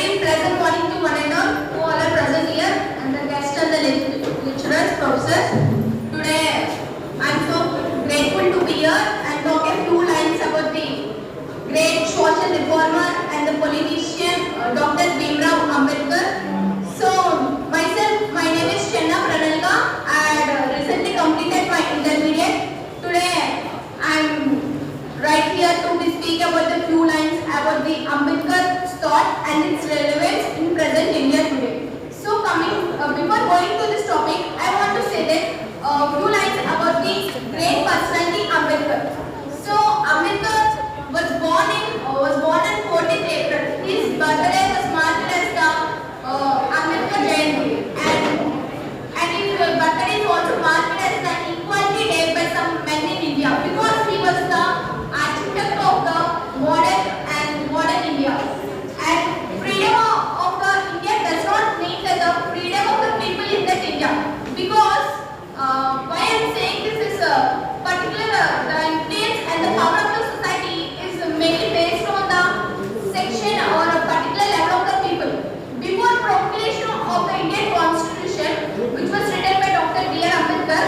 very pleasant morning to one and all who all are present here, and the guests and the lecturers, professors. Today, I am so grateful to be here and talk a few lines about the great social reformer and the politician Dr. Bhimrao Ambedkar. So, myself, my name is Chenna Pranalika. I had recently completed my intermediate. Today, I am right here to speak about the few lines about the Ambedkar thought and its relevance in present India today. So, before going to this topic, I want to say that few lines about the great personality Ambedkar. So, Ambedkar was born on 14th April. His birthday was marked as the Ambedkar Jayanti, and his birthday is also marked as the Equality Day by some men in India, because he was the architect of the modern India. And freedom of the India does not mean that the freedom of the people in that India, because why I am saying this is the influence and the power of the society is mainly based on the section or a particular level of the people. Before promulgation of the Indian Constitution, which was written by Dr. B. R. Ambedkar,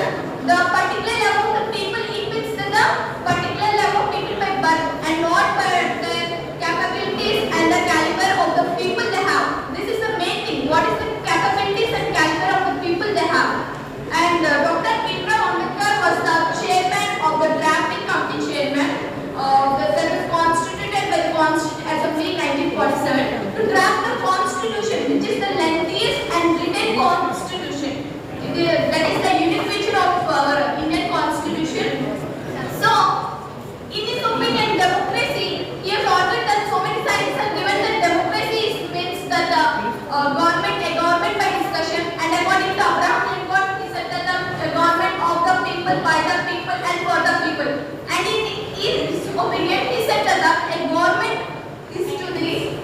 the particular level of the people equates to the particular level of people by birth and not by the capabilities and the caliber of the people they have. This is the main thing. What is the capabilities and caliber of the people they have? And Dr. Bhimrao Ambedkar was the chairman of the drafting committee chairman that was constituted by the Constituent Assembly in 1947 to draft the Constitution, which is the lengthiest and written Constitution. That is the unique feature of our Indian Constitution. So, in his opinion, democracy, he has argued that so many scientists have given that democracy means that a government by discussion, and according to Abraham Lincoln, he said that the government of the people, by the people, and for the people. And in his opinion, he said that a government is to the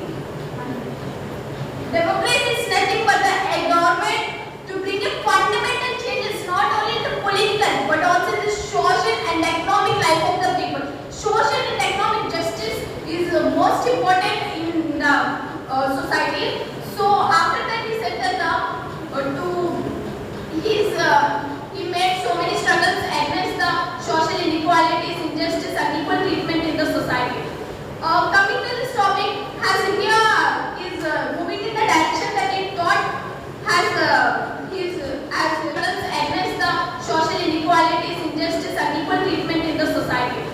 democracy is nothing but a government to bring a fundamental changes not only in the political but also in the social and economic life of the people. Social and economic justice is most important in the society. So after that he said that he made so many struggles against the social inequalities, injustice, unequal treatment in the society. Coming to this topic, as India is moving in the direction that it thought as struggles against the social inequalities, injustice, unequal treatment in the society.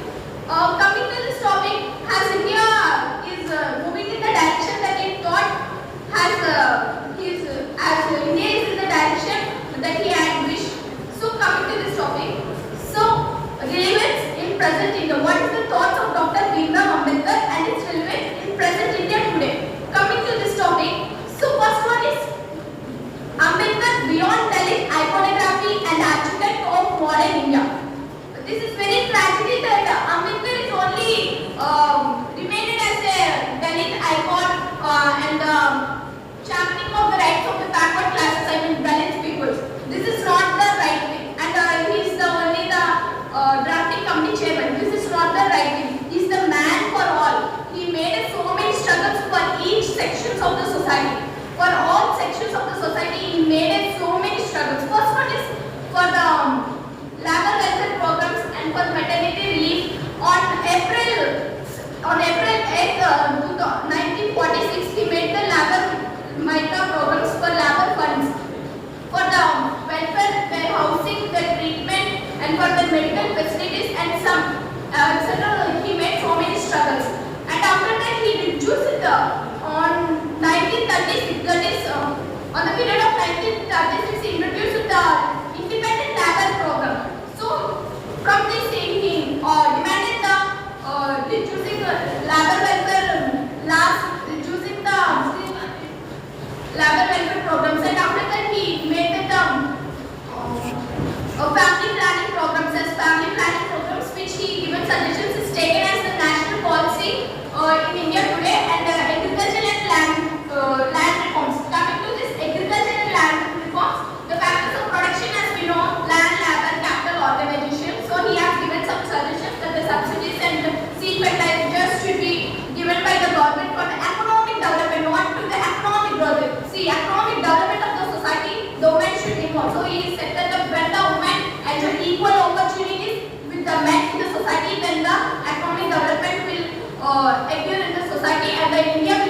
Coming to this topic, as India is moving in the direction that it thought India is in the direction that he had wished. So coming to this topic, so relevance in present India. What is the thoughts of Dr. Bhimrao Ambedkar and its relevance in present India today? Coming to this topic, so first one is Ambedkar beyond Dalit iconography and architect of modern India. This is very tragedy that Ambedkar is only remained as a Dalit icon and championing of the rights of the backward classes, I mean Dalit people. This is not the right thing, and he is only the drafting committee chairman. This is not the right thing. He is the man for all. He made so many struggles for each sections of the society. For all sections of the society, he made so many struggles. First one is for the labor welfare programs and for maternity relief. On April 8, 1946, he made the labor MICA programs for labor funds, for the welfare, the housing, the treatment, and for the medical facilities and some etc. He made so many struggles. And after that, he reduced it on 1936. That is, on the period of 1936, he introduced the independent labor program. So, from this, he demanded the reducing labor welfare reducing the labor welfare programs, and after that he made the family planning programs which he given suggestions is taken then the economic development will occur in the society and the India